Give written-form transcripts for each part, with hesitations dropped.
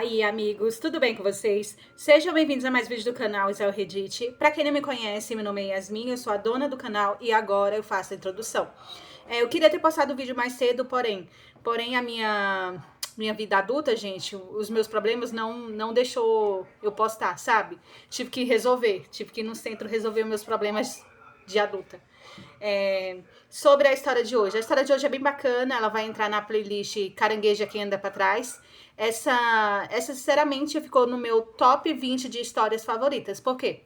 E aí, amigos, tudo bem com vocês? Sejam bem-vindos a mais vídeos do canal Isel Reddit. Para quem não me conhece, meu nome é Yasmin, eu sou a dona do canal e agora eu faço a introdução. Eu queria ter postado o vídeo mais cedo, porém a minha vida adulta, gente, os meus problemas não deixou eu postar, sabe? Tive que ir no centro resolver meus problemas de adulta. Sobre a história de hoje. A história de hoje é bem bacana, ela vai entrar na playlist Carangueja Quem Anda Pra Trás. Essa sinceramente ficou no meu top 20 de histórias favoritas. Por quê?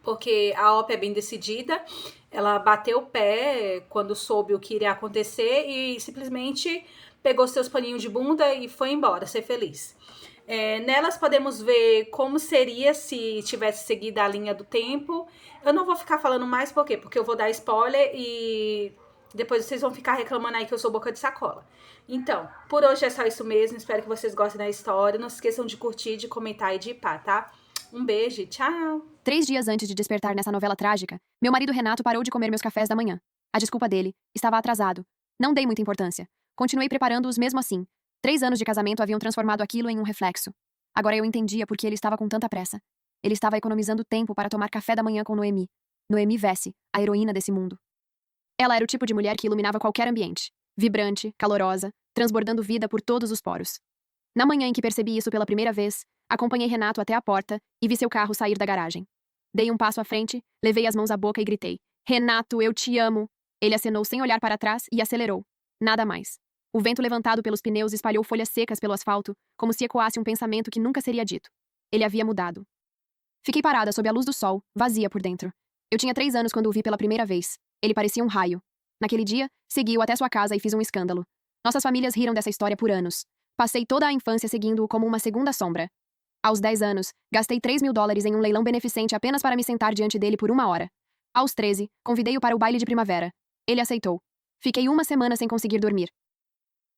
Porque a OP é bem decidida, ela bateu o pé quando soube o que iria acontecer e simplesmente pegou seus paninhos de bunda e foi embora, ser feliz. Nelas podemos ver como seria se tivesse seguido a linha do tempo. Eu não vou ficar falando mais, por quê? Porque eu vou dar spoiler e depois vocês vão ficar reclamando aí que eu sou boca de sacola. Então, por hoje é só isso mesmo. Espero que vocês gostem da história. Não se esqueçam de curtir, de comentar e de ir pá, tá? Um beijo, tchau! 3 dias antes de despertar nessa novela trágica, meu marido Renato parou de comer meus cafés da manhã. A desculpa dele: estava atrasado. Não dei muita importância. Continuei preparando-os mesmo assim. 3 anos de casamento haviam transformado aquilo em um reflexo. Agora eu entendia por que ele estava com tanta pressa. Ele estava economizando tempo para tomar café da manhã com Noemi. Noemi Vessi, a heroína desse mundo. Ela era o tipo de mulher que iluminava qualquer ambiente. Vibrante, calorosa, transbordando vida por todos os poros. Na manhã em que percebi isso pela primeira vez, acompanhei Renato até a porta e vi seu carro sair da garagem. Dei um passo à frente, levei as mãos à boca e gritei: "Renato, eu te amo!" Ele acenou sem olhar para trás e acelerou. Nada mais. O vento levantado pelos pneus espalhou folhas secas pelo asfalto, como se ecoasse um pensamento que nunca seria dito. Ele havia mudado. Fiquei parada sob a luz do sol, vazia por dentro. Eu tinha 3 anos quando o vi pela primeira vez. Ele parecia um raio. Naquele dia, segui-o até sua casa e fiz um escândalo. Nossas famílias riram dessa história por anos. Passei toda a infância seguindo-o como uma segunda sombra. Aos 10 anos, gastei $3.000 em um leilão beneficente apenas para me sentar diante dele por 1 hora. Aos 13, convidei-o para o baile de primavera. Ele aceitou. Fiquei 1 semana sem conseguir dormir.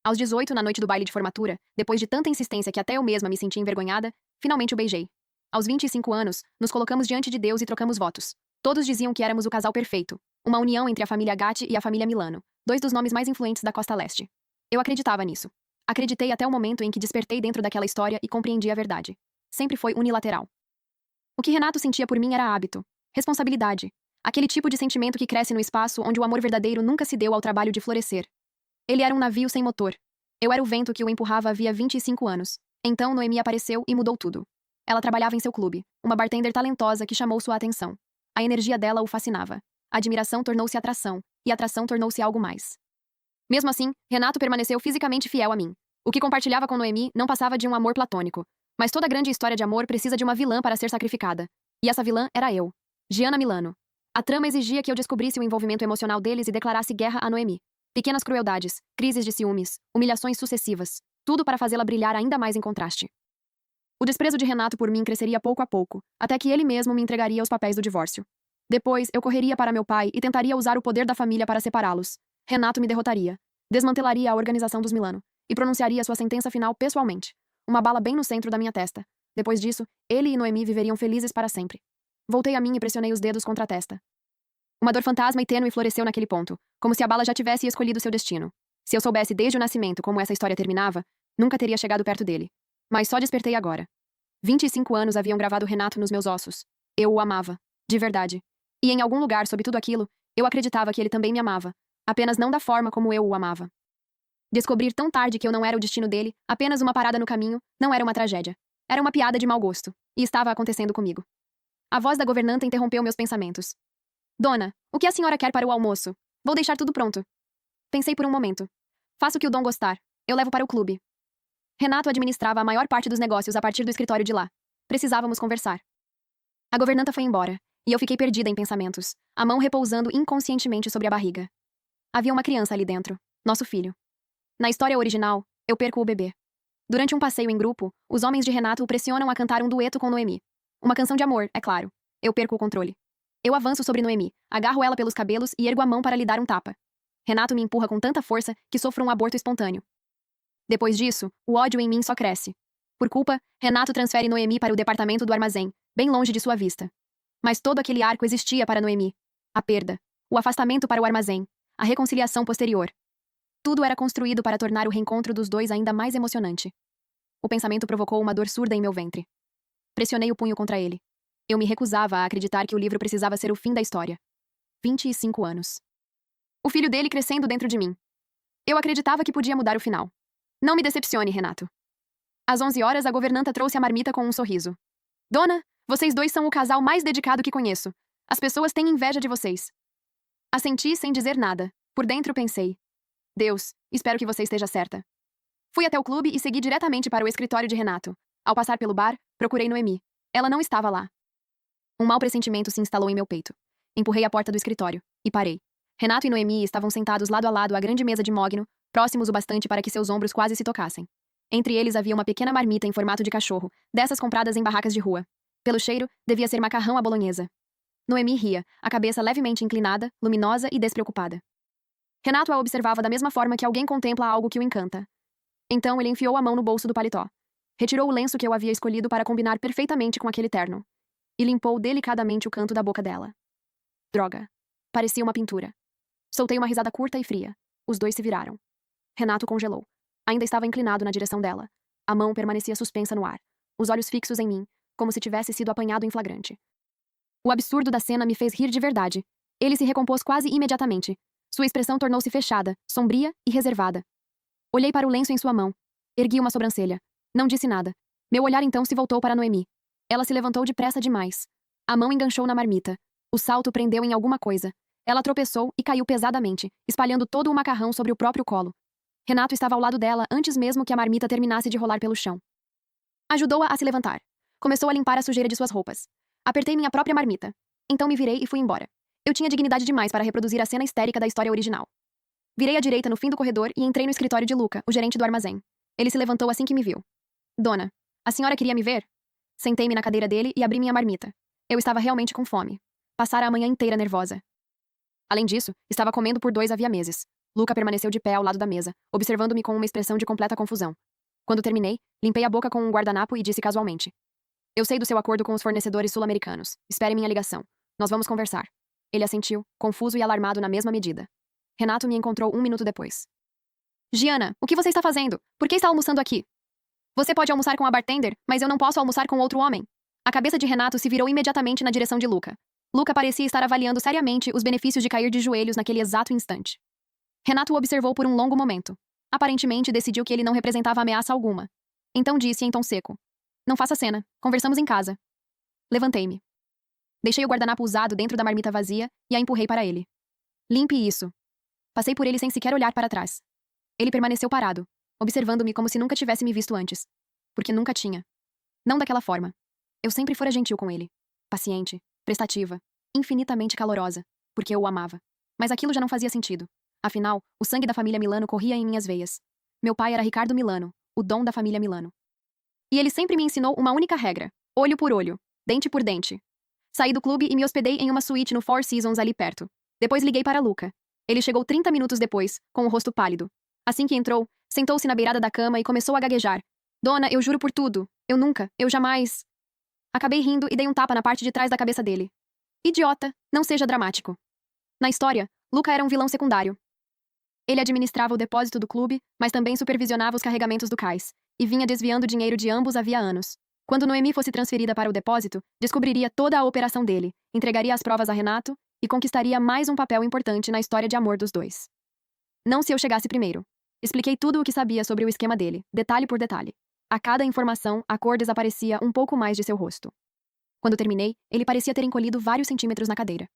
Aos 18, na noite do baile de formatura, depois de tanta insistência que até eu mesma me sentia envergonhada, finalmente o beijei. Aos 25 anos, nos colocamos diante de Deus e trocamos votos. Todos diziam que éramos o casal perfeito, uma união entre a família Gatti e a família Milano, 2 dos nomes mais influentes da costa leste. Eu acreditava nisso. Acreditei até o momento em que despertei dentro daquela história e compreendi a verdade. Sempre foi unilateral. O que Renato sentia por mim era hábito, responsabilidade, aquele tipo de sentimento que cresce no espaço onde o amor verdadeiro nunca se deu ao trabalho de florescer. Ele era um navio sem motor. Eu era o vento que o empurrava havia 25 anos. Então Noemi apareceu e mudou tudo. Ela trabalhava em seu clube, uma bartender talentosa que chamou sua atenção. A energia dela o fascinava. A admiração tornou-se atração, e a atração tornou-se algo mais. Mesmo assim, Renato permaneceu fisicamente fiel a mim. O que compartilhava com Noemi não passava de um amor platônico. Mas toda grande história de amor precisa de uma vilã para ser sacrificada. E essa vilã era eu, Gianna Milano. A trama exigia que eu descobrisse o envolvimento emocional deles e declarasse guerra a Noemi. Pequenas crueldades, crises de ciúmes, humilhações sucessivas. Tudo para fazê-la brilhar ainda mais em contraste. O desprezo de Renato por mim cresceria pouco a pouco, até que ele mesmo me entregaria os papéis do divórcio. Depois, eu correria para meu pai e tentaria usar o poder da família para separá-los. Renato me derrotaria, desmantelaria a organização dos Milano e pronunciaria sua sentença final pessoalmente. Uma bala bem no centro da minha testa. Depois disso, ele e Noemi viveriam felizes para sempre. Voltei a mim e pressionei os dedos contra a testa. Uma dor fantasma e tênue floresceu naquele ponto, como se a bala já tivesse escolhido seu destino. Se eu soubesse desde o nascimento como essa história terminava, nunca teria chegado perto dele. Mas só despertei agora. 25 anos haviam gravado Renato nos meus ossos. Eu o amava. De verdade. E em algum lugar sob tudo aquilo, eu acreditava que ele também me amava. Apenas não da forma como eu o amava. Descobrir tão tarde que eu não era o destino dele, apenas uma parada no caminho, não era uma tragédia. Era uma piada de mau gosto. E estava acontecendo comigo. A voz da governanta interrompeu meus pensamentos. "Dona, o que a senhora quer para o almoço? Vou deixar tudo pronto." Pensei por um momento. "Faça o que o Dom gostar. Eu levo para o clube." Renato administrava a maior parte dos negócios a partir do escritório de lá. Precisávamos conversar. A governanta foi embora, e eu fiquei perdida em pensamentos, a mão repousando inconscientemente sobre a barriga. Havia uma criança ali dentro, nosso filho. Na história original, eu perco o bebê. Durante um passeio em grupo, os homens de Renato o pressionam a cantar um dueto com Noemi. Uma canção de amor, é claro. Eu perco o controle. Eu avanço sobre Noemi, agarro ela pelos cabelos e ergo a mão para lhe dar um tapa. Renato me empurra com tanta força que sofro um aborto espontâneo. Depois disso, o ódio em mim só cresce. Por culpa, Renato transfere Noemi para o departamento do armazém, bem longe de sua vista. Mas todo aquele arco existia para Noemi. A perda, o afastamento para o armazém, a reconciliação posterior. Tudo era construído para tornar o reencontro dos dois ainda mais emocionante. O pensamento provocou uma dor surda em meu ventre. Pressionei o punho contra ele. Eu me recusava a acreditar que o livro precisava ser o fim da história. 25 anos. O filho dele crescendo dentro de mim. Eu acreditava que podia mudar o final. Não me decepcione, Renato. Às 11 horas, a governanta trouxe a marmita com um sorriso. Dona, vocês dois são o casal mais dedicado que conheço. As pessoas têm inveja de vocês. Assenti sem dizer nada. Por dentro pensei. Deus, espero que você esteja certa. Fui até o clube e segui diretamente para o escritório de Renato. Ao passar pelo bar, procurei Noemi. Ela não estava lá. Um mau pressentimento se instalou em meu peito. Empurrei a porta do escritório e parei. Renato e Noemi estavam sentados lado a lado à grande mesa de mogno, próximos o bastante para que seus ombros quase se tocassem. Entre eles havia uma pequena marmita em formato de cachorro, dessas compradas em barracas de rua. Pelo cheiro, devia ser macarrão à bolonhesa. Noemi ria, a cabeça levemente inclinada, luminosa e despreocupada. Renato a observava da mesma forma que alguém contempla algo que o encanta. Então ele enfiou a mão no bolso do paletó. Retirou o lenço que eu havia escolhido para combinar perfeitamente com aquele terno. E limpou delicadamente o canto da boca dela. Droga. Parecia uma pintura. Soltei uma risada curta e fria. Os dois se viraram. Renato congelou. Ainda estava inclinado na direção dela. A mão permanecia suspensa no ar. Os olhos fixos em mim, como se tivesse sido apanhado em flagrante. O absurdo da cena me fez rir de verdade. Ele se recompôs quase imediatamente. Sua expressão tornou-se fechada, sombria e reservada. Olhei para o lenço em sua mão. Ergui uma sobrancelha. Não disse nada. Meu olhar então se voltou para Noemi. Ela se levantou depressa demais. A mão enganchou na marmita. O salto prendeu em alguma coisa. Ela tropeçou e caiu pesadamente, espalhando todo o macarrão sobre o próprio colo. Renato estava ao lado dela antes mesmo que a marmita terminasse de rolar pelo chão. Ajudou-a a se levantar. Começou a limpar a sujeira de suas roupas. Apertei minha própria marmita. Então me virei e fui embora. Eu tinha dignidade demais para reproduzir a cena histérica da história original. Virei à direita no fim do corredor e entrei no escritório de Luca, o gerente do armazém. Ele se levantou assim que me viu. Dona, a senhora queria me ver? Sentei-me na cadeira dele e abri minha marmita. Eu estava realmente com fome. Passara a manhã inteira nervosa. Além disso, estava comendo por 2 havia meses. Luca permaneceu de pé ao lado da mesa, observando-me com uma expressão de completa confusão. Quando terminei, limpei a boca com um guardanapo e disse casualmente. Eu sei do seu acordo com os fornecedores sul-americanos. Espere minha ligação. Nós vamos conversar. Ele assentiu, confuso e alarmado na mesma medida. Renato me encontrou 1 minuto depois. Giana, o que você está fazendo? Por que está almoçando aqui? Você pode almoçar com a bartender, mas eu não posso almoçar com outro homem. A cabeça de Renato se virou imediatamente na direção de Luca. Luca parecia estar avaliando seriamente os benefícios de cair de joelhos naquele exato instante. Renato o observou por um longo momento. Aparentemente decidiu que ele não representava ameaça alguma. Então disse em tom seco. Não faça cena. Conversamos em casa. Levantei-me. Deixei o guardanapo usado dentro da marmita vazia e a empurrei para ele. Limpe isso. Passei por ele sem sequer olhar para trás. Ele permaneceu parado, observando-me como se nunca tivesse me visto antes. Porque nunca tinha. Não daquela forma. Eu sempre fora gentil com ele. Paciente, prestativa, infinitamente calorosa, porque eu o amava. Mas aquilo já não fazia sentido. Afinal, o sangue da família Milano corria em minhas veias. Meu pai era Ricardo Milano, o dom da família Milano. E ele sempre me ensinou uma única regra: olho por olho, dente por dente. Saí do clube e me hospedei em uma suíte no Four Seasons ali perto. Depois liguei para Luca. Ele chegou 30 minutos depois, com o rosto pálido. Assim que entrou, sentou-se na beirada da cama e começou a gaguejar. Dona, eu juro por tudo. Eu jamais... Acabei rindo e dei um tapa na parte de trás da cabeça dele. Idiota, não seja dramático. Na história, Luca era um vilão secundário. Ele administrava o depósito do clube, mas também supervisionava os carregamentos do cais, e vinha desviando dinheiro de ambos havia anos. Quando Noemi fosse transferida para o depósito, descobriria toda a operação dele, entregaria as provas a Renato e conquistaria mais um papel importante na história de amor dos dois. Não se eu chegasse primeiro. Expliquei tudo o que sabia sobre o esquema dele, detalhe por detalhe. A cada informação, a cor desaparecia um pouco mais de seu rosto. Quando terminei, ele parecia ter encolhido vários centímetros na cadeira.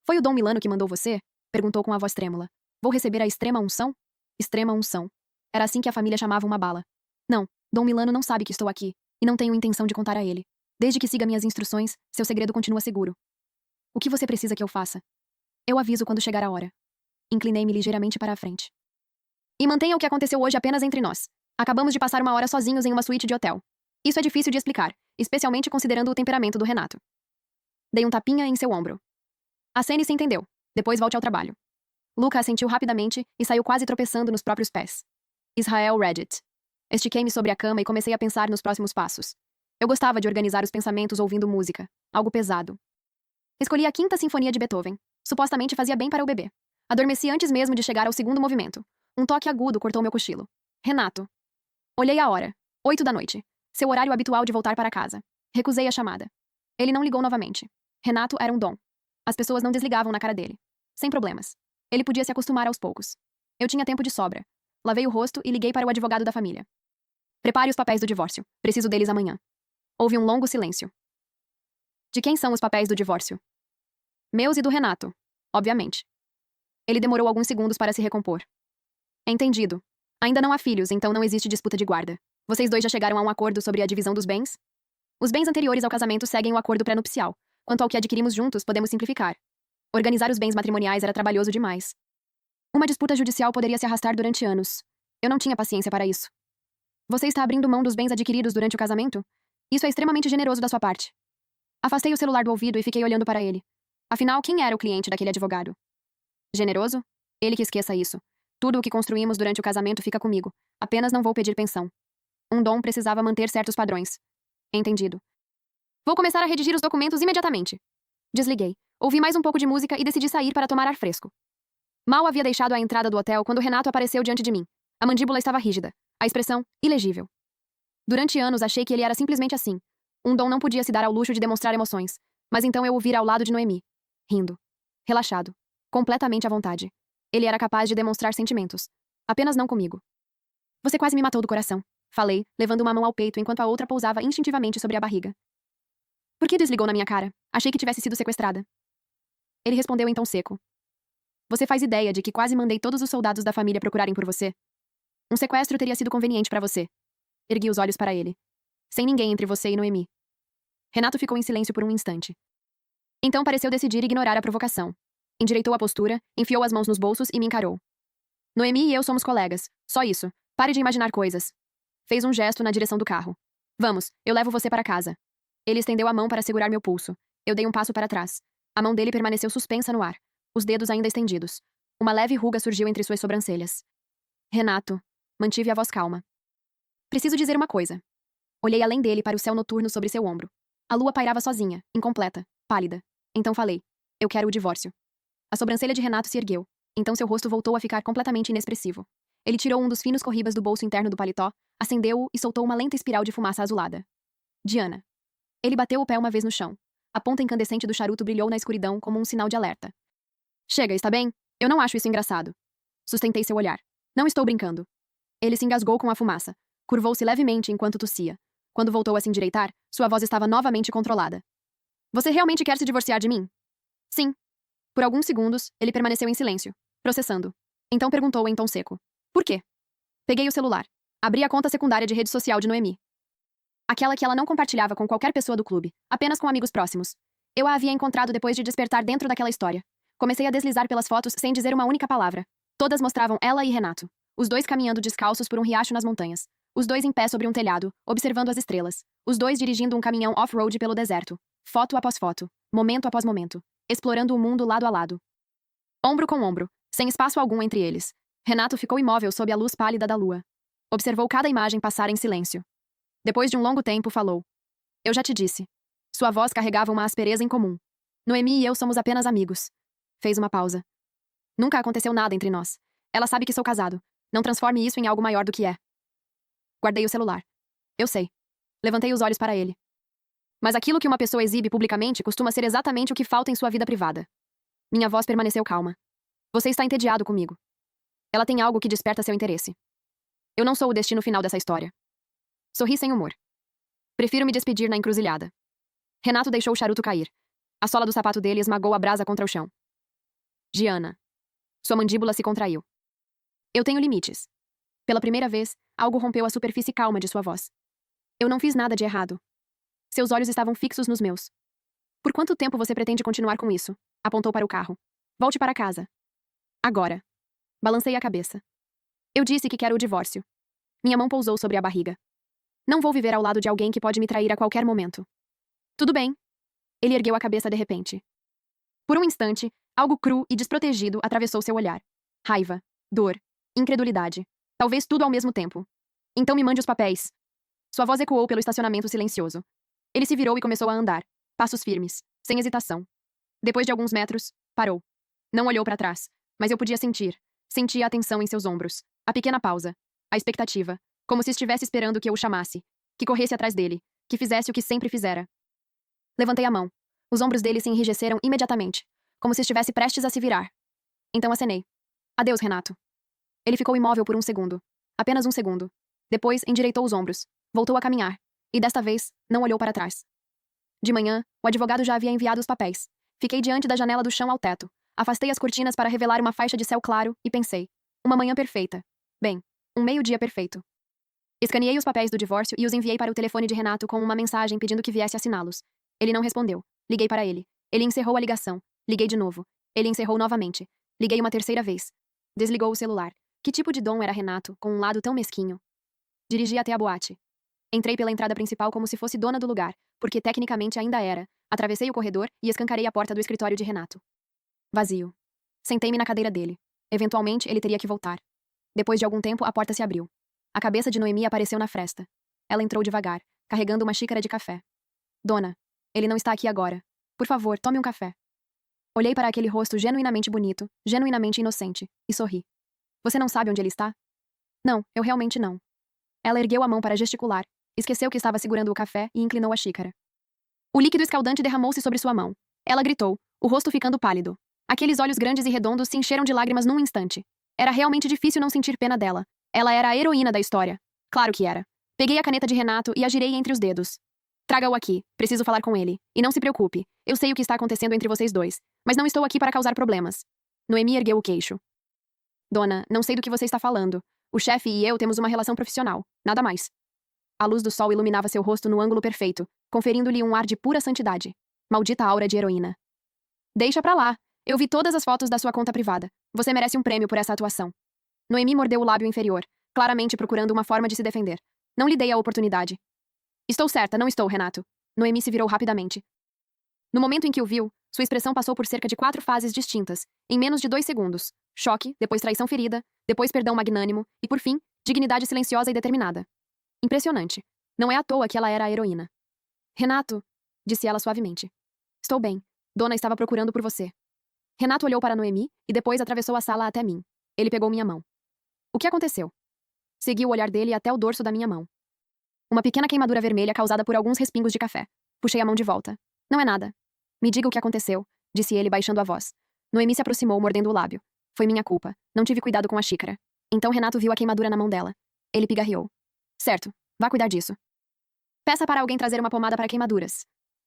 Foi o Dom Milano que mandou você? Perguntou com a voz trêmula. Vou receber a extrema unção? Extrema unção. Era assim que a família chamava uma bala. Não, Dom Milano não sabe que estou aqui, e não tenho intenção de contar a ele. Desde que siga minhas instruções, seu segredo continua seguro. O que você precisa que eu faça? Eu aviso quando chegar a hora. Inclinei-me ligeiramente para a frente. E mantenha o que aconteceu hoje apenas entre nós. Acabamos de passar 1 hora sozinhos em uma suíte de hotel. Isso é difícil de explicar, especialmente considerando o temperamento do Renato. Dei um tapinha em seu ombro. Acene se entendeu. Depois volte ao trabalho. Luca assentiu rapidamente e saiu quase tropeçando nos próprios pés. Israel Reddit. Estiquei-me sobre a cama e comecei a pensar nos próximos passos. Eu gostava de organizar os pensamentos ouvindo música, algo pesado. Escolhi a Quinta Sinfonia de Beethoven. Supostamente fazia bem para o bebê. Adormeci antes mesmo de chegar ao segundo movimento. Um toque agudo cortou meu cochilo. Renato. Olhei a hora. 8 da noite. Seu horário habitual de voltar para casa. Recusei a chamada. Ele não ligou novamente. Renato era um dom. As pessoas não desligavam na cara dele. Sem problemas. Ele podia se acostumar aos poucos. Eu tinha tempo de sobra. Lavei o rosto e liguei para o advogado da família. Prepare os papéis do divórcio. Preciso deles amanhã. Houve um longo silêncio. De quem são os papéis do divórcio? Meus e do Renato. Obviamente. Ele demorou alguns segundos para se recompor. Entendido. Ainda não há filhos, então não existe disputa de guarda. Vocês dois já chegaram a um acordo sobre a divisão dos bens? Os bens anteriores ao casamento seguem o acordo pré-nupcial. Quanto ao que adquirimos juntos, podemos simplificar. Organizar os bens matrimoniais era trabalhoso demais. Uma disputa judicial poderia se arrastar durante anos. Eu não tinha paciência para isso. Você está abrindo mão dos bens adquiridos durante o casamento? Isso é extremamente generoso da sua parte. Afastei o celular do ouvido e fiquei olhando para ele. Afinal, quem era o cliente daquele advogado? Generoso? Ele que esqueça isso. Tudo o que construímos durante o casamento fica comigo. Apenas não vou pedir pensão. Um dom precisava manter certos padrões. Entendido. Vou começar a redigir os documentos imediatamente. Desliguei. Ouvi mais um pouco de música e decidi sair para tomar ar fresco. Mal havia deixado a entrada do hotel quando Renato apareceu diante de mim. A mandíbula estava rígida. A expressão, ilegível. Durante anos achei que ele era simplesmente assim. Um dom não podia se dar ao luxo de demonstrar emoções. Mas então eu o vira ao lado de Noemi. Rindo. Relaxado. Completamente à vontade. Ele era capaz de demonstrar sentimentos. Apenas não comigo. Você quase me matou do coração. Falei, levando uma mão ao peito enquanto a outra pousava instintivamente sobre a barriga. Por que desligou na minha cara? Achei que tivesse sido sequestrada. Ele respondeu em tom seco. Você faz ideia de que quase mandei todos os soldados da família procurarem por você? Um sequestro teria sido conveniente para você. Ergui os olhos para ele. Sem ninguém entre você e Noemi. Renato ficou em silêncio por um instante. Então pareceu decidir ignorar a provocação. Endireitou a postura, enfiou as mãos nos bolsos e me encarou. Noemi e eu somos colegas. Só isso. Pare de imaginar coisas. Fez um gesto na direção do carro. Vamos, eu levo você para casa. Ele estendeu a mão para segurar meu pulso. Eu dei um passo para trás. A mão dele permaneceu suspensa no ar, os dedos ainda estendidos. Uma leve ruga surgiu entre suas sobrancelhas. Renato. Mantive a voz calma. Preciso dizer uma coisa. Olhei além dele para o céu noturno sobre seu ombro. A lua pairava sozinha, incompleta, pálida. Então falei. Eu quero o divórcio. A sobrancelha de Renato se ergueu. Então seu rosto voltou a ficar completamente inexpressivo. Ele tirou um dos finos corribas do bolso interno do paletó, acendeu-o e soltou uma lenta espiral de fumaça azulada. Diana. Ele bateu o pé uma vez no chão. A ponta incandescente do charuto brilhou na escuridão como um sinal de alerta. Chega, está bem? Eu não acho isso engraçado. Sustentei seu olhar. Não estou brincando. Ele se engasgou com a fumaça. Curvou-se levemente enquanto tossia. Quando voltou a se endireitar, sua voz estava novamente controlada. Você realmente quer se divorciar de mim? Sim. Por alguns segundos, ele permaneceu em silêncio, processando. Então perguntou em tom seco. Por quê? Peguei o celular. Abri a conta secundária de rede social de Noemi. Aquela que ela não compartilhava com qualquer pessoa do clube, apenas com amigos próximos. Eu a havia encontrado depois de despertar dentro daquela história. Comecei a deslizar pelas fotos sem dizer uma única palavra. Todas mostravam ela e Renato. Os dois caminhando descalços por um riacho nas montanhas. Os dois em pé sobre um telhado, observando as estrelas. Os dois dirigindo um caminhão off-road pelo deserto. Foto após foto. Momento após momento. Explorando o mundo lado a lado. Ombro com ombro, sem espaço algum entre eles. Renato ficou imóvel sob a luz pálida da lua. Observou cada imagem passar em silêncio. Depois de um longo tempo, falou. Eu já te disse. Sua voz carregava uma aspereza incomum. Noemi e eu somos apenas amigos. Fez uma pausa. Nunca aconteceu nada entre nós. Ela sabe que sou casado. Não transforme isso em algo maior do que é. Guardei o celular. Eu sei. Levantei os olhos para ele. Mas aquilo que uma pessoa exibe publicamente costuma ser exatamente o que falta em sua vida privada. Minha voz permaneceu calma. Você está entediado comigo. Ela tem algo que desperta seu interesse. Eu não sou o destino final dessa história. Sorri sem humor. Prefiro me despedir na encruzilhada. Renato deixou o charuto cair. A sola do sapato dele esmagou a brasa contra o chão. Giana. Sua mandíbula se contraiu. Eu tenho limites. Pela primeira vez, algo rompeu a superfície calma de sua voz. Eu não fiz nada de errado. Seus olhos estavam fixos nos meus. Por quanto tempo você pretende continuar com isso? Apontou para o carro. Volte para casa. Agora. Balancei a cabeça. Eu disse que quero o divórcio. Minha mão pousou sobre a barriga. Não vou viver ao lado de alguém que pode me trair a qualquer momento. Tudo bem. Ele ergueu a cabeça de repente. Por um instante, algo cru e desprotegido atravessou seu olhar. Raiva, dor, incredulidade. Talvez tudo ao mesmo tempo. Então me mande os papéis. Sua voz ecoou pelo estacionamento silencioso. Ele se virou e começou a andar, passos firmes, sem hesitação. Depois de alguns metros, parou. Não olhou para trás, mas eu podia sentir. Sentia a tensão em seus ombros, a pequena pausa, a expectativa. Como se estivesse esperando que eu o chamasse, que corresse atrás dele, que fizesse o que sempre fizera. Levantei a mão. Os ombros dele se enrijeceram imediatamente, como se estivesse prestes a se virar. Então acenei. Adeus, Renato. Ele ficou imóvel por um segundo. Apenas um segundo. Depois, endireitou os ombros. Voltou a caminhar. E desta vez, não olhou para trás. De manhã, o advogado já havia enviado os papéis. Fiquei diante da janela do chão ao teto. Afastei as cortinas para revelar uma faixa de céu claro e pensei. Uma manhã perfeita. Bem, um meio-dia perfeito. Escaneei os papéis do divórcio e os enviei para o telefone de Renato com uma mensagem pedindo que viesse assiná-los. Ele não respondeu. Liguei para ele. Ele encerrou a ligação. Liguei de novo. Ele encerrou novamente. Liguei uma terceira vez. Desligou o celular. Que tipo de dom era Renato, com um lado tão mesquinho? Dirigi até a boate. Entrei pela entrada principal como se fosse dona do lugar, porque tecnicamente ainda era. Atravessei o corredor e escancarei a porta do escritório de Renato. Vazio. Sentei-me na cadeira dele. Eventualmente, ele teria que voltar. Depois de algum tempo, a porta se abriu. A cabeça de Noemi apareceu na fresta. Ela entrou devagar, carregando uma xícara de café. Dona, ele não está aqui agora. Por favor, tome um café. Olhei para aquele rosto genuinamente bonito, genuinamente inocente, e sorri. Você não sabe onde ele está? Não, eu realmente não. Ela ergueu a mão para gesticular, esqueceu que estava segurando o café e inclinou a xícara. O líquido escaldante derramou-se sobre sua mão. Ela gritou, o rosto ficando pálido. Aqueles olhos grandes e redondos se encheram de lágrimas num instante. Era realmente difícil não sentir pena dela. Ela era a heroína da história. Claro que era. Peguei a caneta de Renato e a girei entre os dedos. Traga-o aqui. Preciso falar com ele. E não se preocupe. Eu sei o que está acontecendo entre vocês dois. Mas não estou aqui para causar problemas. Noemi ergueu o queixo. Dona, não sei do que você está falando. O chefe e eu temos uma relação profissional. Nada mais. A luz do sol iluminava seu rosto no ângulo perfeito, conferindo-lhe um ar de pura santidade. Maldita aura de heroína. Deixa pra lá. Eu vi todas as fotos da sua conta privada. Você merece um prêmio por essa atuação. Noemi mordeu o lábio inferior, claramente procurando uma forma de se defender. Não lhe dei a oportunidade. Estou certa, não estou, Renato. Noemi se virou rapidamente. No momento em que o viu, sua expressão passou por cerca de 4 fases distintas, em menos de 2 segundos. Choque, depois traição ferida, depois perdão magnânimo, e por fim, dignidade silenciosa e determinada. Impressionante. Não é à toa que ela era a heroína. Renato, disse ela suavemente. Estou bem. Dona estava procurando por você. Renato olhou para Noemi e depois atravessou a sala até mim. Ele pegou minha mão. O que aconteceu? Segui o olhar dele até o dorso da minha mão. Uma pequena queimadura vermelha causada por alguns respingos de café. Puxei a mão de volta. Não é nada. Me diga o que aconteceu, disse ele baixando a voz. Noemi se aproximou, mordendo o lábio. Foi minha culpa. Não tive cuidado com a xícara. Então Renato viu a queimadura na mão dela. Ele pigarreou. Certo. Vá cuidar disso. Peça para alguém trazer uma pomada para queimaduras.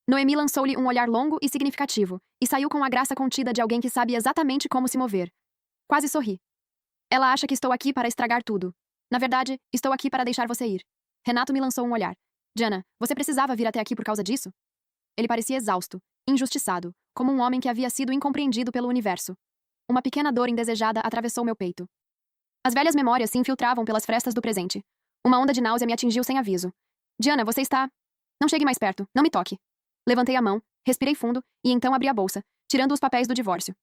Noemi lançou-lhe um olhar longo e significativo, e saiu com a graça contida de alguém que sabe exatamente como se mover. Quase sorri. Ela acha que estou aqui para estragar tudo. Na verdade, estou aqui para deixar você ir. Renato me lançou um olhar. Jana, você precisava vir até aqui por causa disso? Ele parecia exausto, injustiçado, como um homem que havia sido incompreendido pelo universo. Uma pequena dor indesejada atravessou meu peito. As velhas memórias se infiltravam pelas frestas do presente. Uma onda de náusea me atingiu sem aviso. Diana, você está... Não chegue mais perto, não me toque. Levantei a mão, respirei fundo e então abri a bolsa, tirando os papéis do divórcio.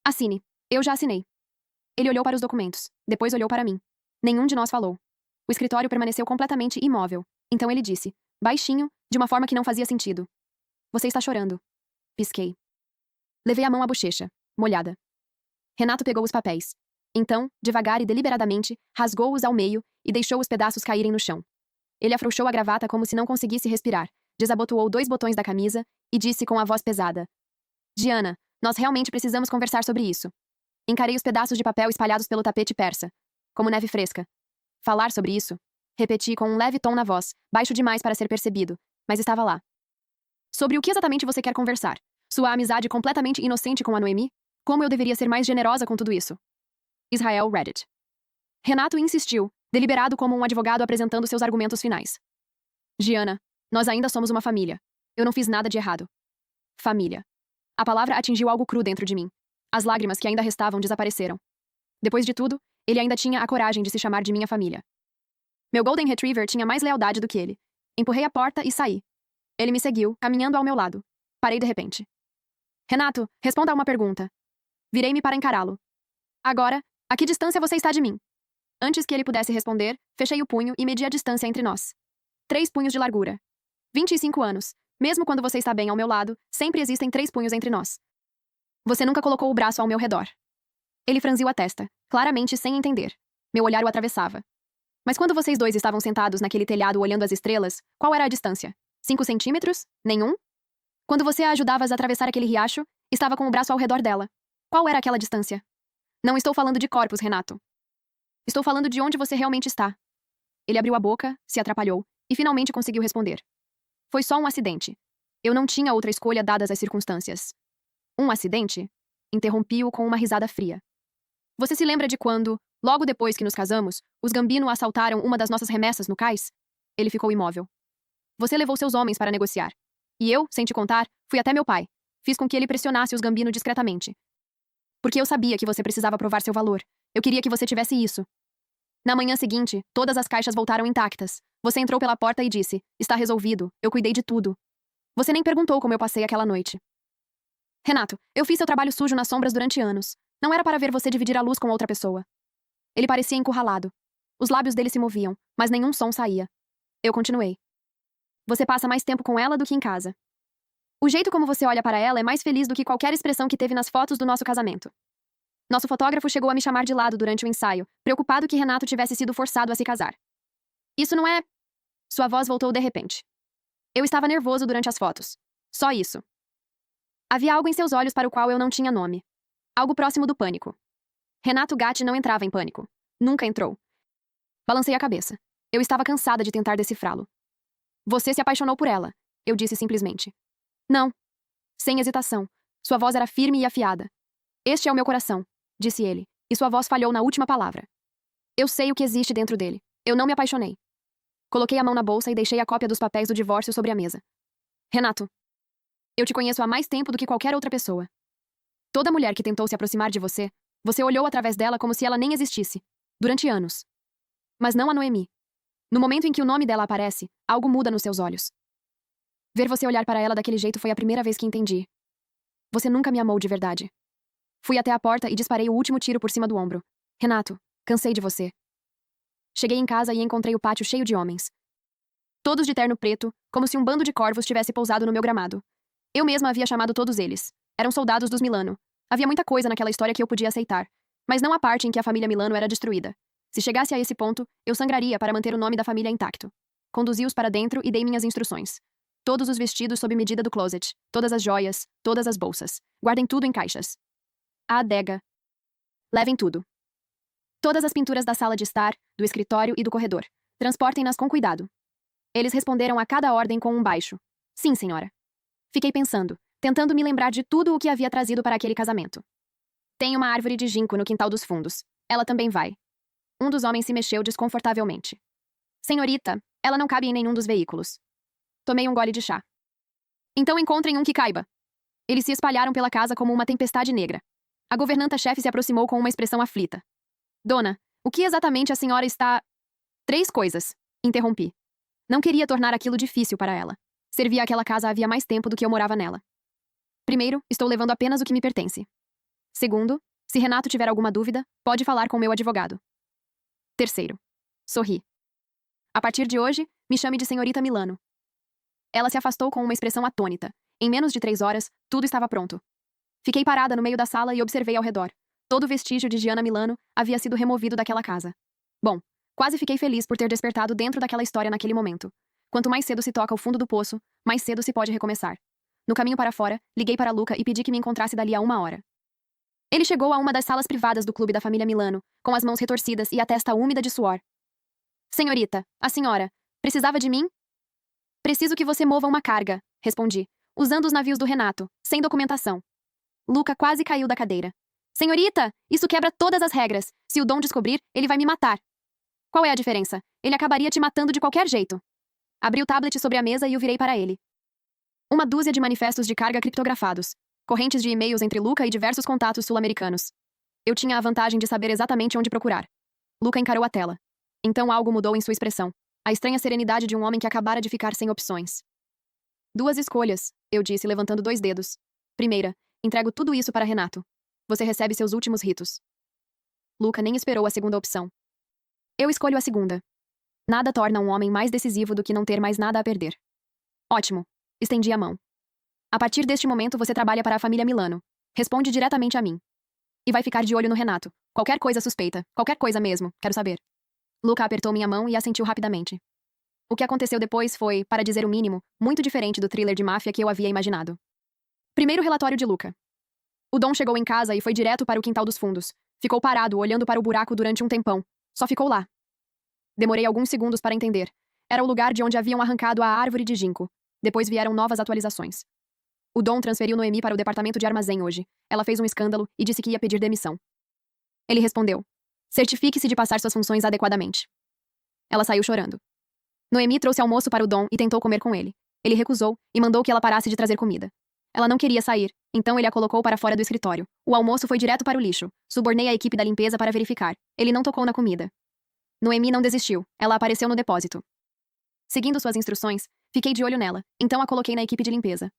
Assine. Eu já assinei. Ele olhou para os documentos, depois olhou para mim. Nenhum de nós falou. O escritório permaneceu completamente imóvel. Então ele disse, baixinho, de uma forma que não fazia sentido. Você está chorando. Pisquei. Levei a mão à bochecha, molhada. Renato pegou os papéis. Então, devagar e deliberadamente, rasgou-os ao meio e deixou os pedaços caírem no chão. Ele afrouxou a gravata como se não conseguisse respirar, desabotoou 2 botões da camisa e disse com a voz pesada. Diana, nós realmente precisamos conversar sobre isso. Encarei os pedaços de papel espalhados pelo tapete persa, como neve fresca. Falar sobre isso? Repeti com um leve tom na voz, baixo demais para ser percebido, mas estava lá. Sobre o que exatamente você quer conversar? Sua amizade completamente inocente com a Noemi? Como eu deveria ser mais generosa com tudo isso? Israel Reddit. Renato insistiu, deliberado como um advogado apresentando seus argumentos finais. Giana, nós ainda somos uma família. Eu não fiz nada de errado. Família. A palavra atingiu algo cru dentro de mim. As lágrimas que ainda restavam desapareceram. Depois de tudo, ele ainda tinha a coragem de se chamar de minha família. Meu Golden Retriever tinha mais lealdade do que ele. Empurrei a porta e saí. Ele me seguiu, caminhando ao meu lado. Parei de repente. Renato, responda a uma pergunta. Virei-me para encará-lo. Agora, a que distância você está de mim? Antes que ele pudesse responder, fechei o punho e medi a distância entre nós. 3 punhos de largura. 25 anos. Mesmo quando você está bem ao meu lado, sempre existem 3 punhos entre nós. Você nunca colocou o braço ao meu redor. Ele franziu a testa, claramente sem entender. Meu olhar o atravessava. Mas quando vocês dois estavam sentados naquele telhado olhando as estrelas, qual era a distância? 5 centímetros? Nenhum? Quando você a ajudavas a atravessar aquele riacho, estava com o braço ao redor dela. Qual era aquela distância? Não estou falando de corpos, Renato. Estou falando de onde você realmente está. Ele abriu a boca, se atrapalhou, e finalmente conseguiu responder. Foi só um acidente. Eu não tinha outra escolha dadas as circunstâncias. Um acidente? Interrompi-o com uma risada fria. Você se lembra de quando, logo depois que nos casamos, os Gambino assaltaram uma das nossas remessas no cais? Ele ficou imóvel. Você levou seus homens para negociar. E eu, sem te contar, fui até meu pai. Fiz com que ele pressionasse os Gambino discretamente. Porque eu sabia que você precisava provar seu valor. Eu queria que você tivesse isso. Na manhã seguinte, todas as caixas voltaram intactas. Você entrou pela porta e disse, está resolvido, eu cuidei de tudo. Você nem perguntou como eu passei aquela noite. Renato, eu fiz seu trabalho sujo nas sombras durante anos. Não era para ver você dividir a luz com outra pessoa. Ele parecia encurralado. Os lábios dele se moviam, mas nenhum som saía. Eu continuei. Você passa mais tempo com ela do que em casa. O jeito como você olha para ela é mais feliz do que qualquer expressão que teve nas fotos do nosso casamento. Nosso fotógrafo chegou a me chamar de lado durante o ensaio, preocupado que Renato tivesse sido forçado a se casar. Isso não é... Sua voz voltou de repente. Eu estava nervoso durante as fotos. Só isso. Havia algo em seus olhos para o qual eu não tinha nome. Algo próximo do pânico. Renato Gatti não entrava em pânico. Nunca entrou. Balancei a cabeça. Eu estava cansada de tentar decifrá-lo. Você se apaixonou por ela, eu disse simplesmente. Não. Sem hesitação. Sua voz era firme e afiada. Este é o meu coração, disse ele, e sua voz falhou na última palavra. Eu sei o que existe dentro dele. Eu não me apaixonei. Coloquei a mão na bolsa e deixei a cópia dos papéis do divórcio sobre a mesa. Renato, eu te conheço há mais tempo do que qualquer outra pessoa. Toda mulher que tentou se aproximar de você, você olhou através dela como se ela nem existisse. Durante anos. Mas não a Noemi. No momento em que o nome dela aparece, algo muda nos seus olhos. Ver você olhar para ela daquele jeito foi a primeira vez que entendi. Você nunca me amou de verdade. Fui até a porta e disparei o último tiro por cima do ombro. Renato, cansei de você. Cheguei em casa e encontrei o pátio cheio de homens. Todos de terno preto, como se um bando de corvos tivesse pousado no meu gramado. Eu mesma havia chamado todos eles. Eram soldados dos Milano. Havia muita coisa naquela história que eu podia aceitar, mas não a parte em que a família Milano era destruída. Se chegasse a esse ponto, eu sangraria para manter o nome da família intacto. Conduzi-os para dentro e dei minhas instruções. Todos os vestidos sob medida do closet, todas as joias, todas as bolsas. Guardem tudo em caixas. A adega. Levem tudo. Todas as pinturas da sala de estar, do escritório e do corredor. Transportem-nas com cuidado. Eles responderam a cada ordem com um baixo. Sim, senhora. Fiquei pensando, tentando me lembrar de tudo o que havia trazido para aquele casamento. Tem uma árvore de ginkgo no quintal dos fundos. Ela também vai. Um dos homens se mexeu desconfortavelmente. Senhorita, ela não cabe em nenhum dos veículos. Tomei um gole de chá. Então encontrem um que caiba. Eles se espalharam pela casa como uma tempestade negra. A governanta-chefe se aproximou com uma expressão aflita. Dona, o que exatamente a senhora está... 3 coisas, interrompi. Não queria tornar aquilo difícil para ela. Servia aquela casa havia mais tempo do que eu morava nela. Primeiro, estou levando apenas o que me pertence. Segundo, se Renato tiver alguma dúvida, pode falar com meu advogado. Terceiro, sorri. A partir de hoje, me chame de senhorita Milano. Ela se afastou com uma expressão atônita. Em menos de 3 horas, tudo estava pronto. Fiquei parada no meio da sala e observei ao redor. Todo vestígio de Gianna Milano havia sido removido daquela casa. Bom, quase fiquei feliz por ter despertado dentro daquela história naquele momento. Quanto mais cedo se toca o fundo do poço, mais cedo se pode recomeçar. No caminho para fora, liguei para Luca e pedi que me encontrasse dali a 1 hora. Ele chegou a uma das salas privadas do clube da família Milano, com as mãos retorcidas e a testa úmida de suor. Senhorita, a senhora, precisava de mim? Preciso que você mova uma carga, respondi, usando os navios do Renato, sem documentação. Luca quase caiu da cadeira. Senhorita, isso quebra todas as regras. Se o Dom descobrir, ele vai me matar. Qual é a diferença? Ele acabaria te matando de qualquer jeito. Abri o tablet sobre a mesa e o virei para ele. Uma dúzia de manifestos de carga criptografados. Correntes de e-mails entre Luca e diversos contatos sul-americanos. Eu tinha a vantagem de saber exatamente onde procurar. Luca encarou a tela. Então algo mudou em sua expressão. A estranha serenidade de um homem que acabara de ficar sem opções. 2 escolhas, eu disse levantando 2 dedos. Primeira, entrego tudo isso para Renato. Você recebe seus últimos ritos. Luca nem esperou a segunda opção. Eu escolho a segunda. Nada torna um homem mais decisivo do que não ter mais nada a perder. Ótimo. Estendi a mão. A partir deste momento você trabalha para a família Milano. Responde diretamente a mim. E vai ficar de olho no Renato. Qualquer coisa suspeita. Qualquer coisa mesmo. Quero saber. Luca apertou minha mão e assentiu rapidamente. O que aconteceu depois foi, para dizer o mínimo, muito diferente do thriller de máfia que eu havia imaginado. Primeiro relatório de Luca. O Dom chegou em casa e foi direto para o quintal dos fundos. Ficou parado, olhando para o buraco durante um tempão. Só ficou lá. Demorei alguns segundos para entender. Era o lugar de onde haviam arrancado a árvore de ginkgo. Depois vieram novas atualizações. O Dom transferiu Noemi para o departamento de armazém hoje. Ela fez um escândalo e disse que ia pedir demissão. Ele respondeu: certifique-se de passar suas funções adequadamente. Ela saiu chorando. Noemi trouxe almoço para o Dom e tentou comer com ele. Ele recusou e mandou que ela parasse de trazer comida. Ela não queria sair, então ele a colocou para fora do escritório. O almoço foi direto para o lixo. Subornei a equipe da limpeza para verificar. Ele não tocou na comida. Noemi não desistiu. Ela apareceu no depósito. Seguindo suas instruções, fiquei de olho nela, então a coloquei na equipe de limpeza.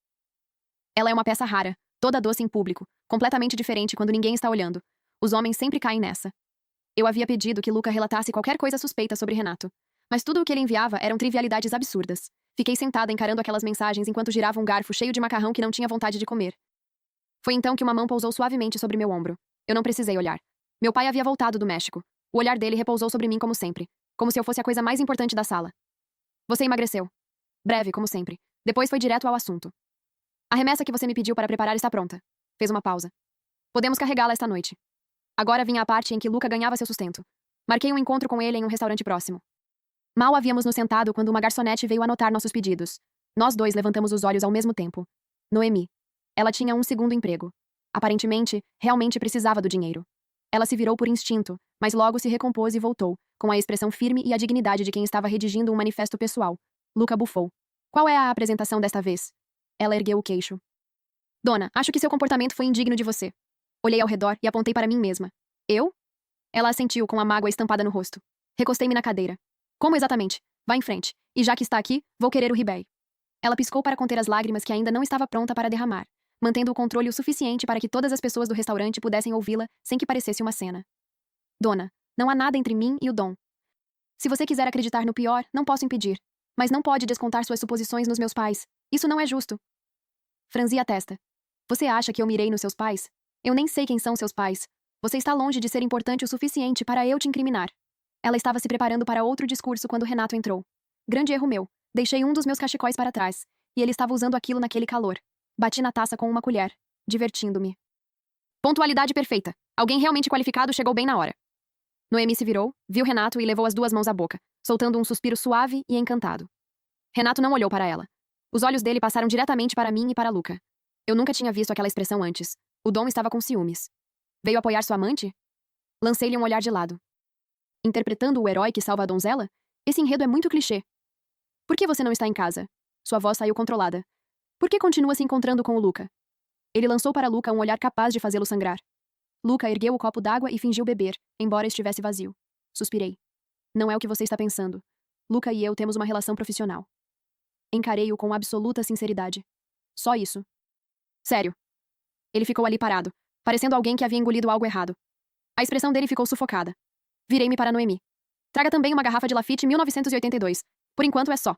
Ela é uma peça rara, toda doce em público, completamente diferente quando ninguém está olhando. Os homens sempre caem nessa. Eu havia pedido que Luca relatasse qualquer coisa suspeita sobre Renato. Mas tudo o que ele enviava eram trivialidades absurdas. Fiquei sentada encarando aquelas mensagens enquanto girava um garfo cheio de macarrão que não tinha vontade de comer. Foi então que uma mão pousou suavemente sobre meu ombro. Eu não precisei olhar. Meu pai havia voltado do México. O olhar dele repousou sobre mim como sempre, como se eu fosse a coisa mais importante da sala. Você emagreceu. Breve, como sempre. Depois foi direto ao assunto. A remessa que você me pediu para preparar está pronta. Fez uma pausa. Podemos carregá-la esta noite. Agora vinha a parte em que Luca ganhava seu sustento. Marquei um encontro com ele em um restaurante próximo. Mal havíamos nos sentado quando uma garçonete veio anotar nossos pedidos. Nós dois levantamos os olhos ao mesmo tempo. Noemi. Ela tinha um segundo emprego. Aparentemente, realmente precisava do dinheiro. Ela se virou por instinto, mas logo se recompôs e voltou, com a expressão firme e a dignidade de quem estava redigindo um manifesto pessoal. Luca bufou. Qual é a apresentação desta vez? Ela ergueu o queixo. Dona, acho que seu comportamento foi indigno de você. Olhei ao redor e apontei para mim mesma. Eu? Ela assentiu com a mágoa estampada no rosto. Recostei-me na cadeira. Como exatamente? Vá em frente. E já que está aqui, vou querer o ribeye. Ela piscou para conter as lágrimas que ainda não estava pronta para derramar, mantendo o controle o suficiente para que todas as pessoas do restaurante pudessem ouvi-la sem que parecesse uma cena. Dona, não há nada entre mim e o Dom. Se você quiser acreditar no pior, não posso impedir. Mas não pode descontar suas suposições nos meus pais. Isso não é justo. Franzi a testa. Você acha que eu mirei nos seus pais? Eu nem sei quem são seus pais. Você está longe de ser importante o suficiente para eu te incriminar. Ela estava se preparando para outro discurso quando Renato entrou. Grande erro meu. Deixei um dos meus cachecóis para trás, e ele estava usando aquilo naquele calor. Bati na taça com uma colher, divertindo-me. Pontualidade perfeita. Alguém realmente qualificado chegou bem na hora. Noemi se virou, viu Renato e levou as duas mãos à boca, soltando um suspiro suave e encantado. Renato não olhou para ela. Os olhos dele passaram diretamente para mim e para Luca. Eu nunca tinha visto aquela expressão antes. O Dom estava com ciúmes. Veio apoiar sua amante? Lancei-lhe um olhar de lado. Interpretando o herói que salva a donzela? Esse enredo é muito clichê. Por que você não está em casa? Sua voz saiu controlada. Por que continua se encontrando com o Luca? Ele lançou para Luca um olhar capaz de fazê-lo sangrar. Luca ergueu o copo d'água e fingiu beber, embora estivesse vazio. Suspirei. Não é o que você está pensando. Luca e eu temos uma relação profissional. Encarei-o com absoluta sinceridade. Só isso. Sério. Ele ficou ali parado, parecendo alguém que havia engolido algo errado. A expressão dele ficou sufocada. Virei-me para Noemi. Traga também uma garrafa de Lafite 1982. Por enquanto é só.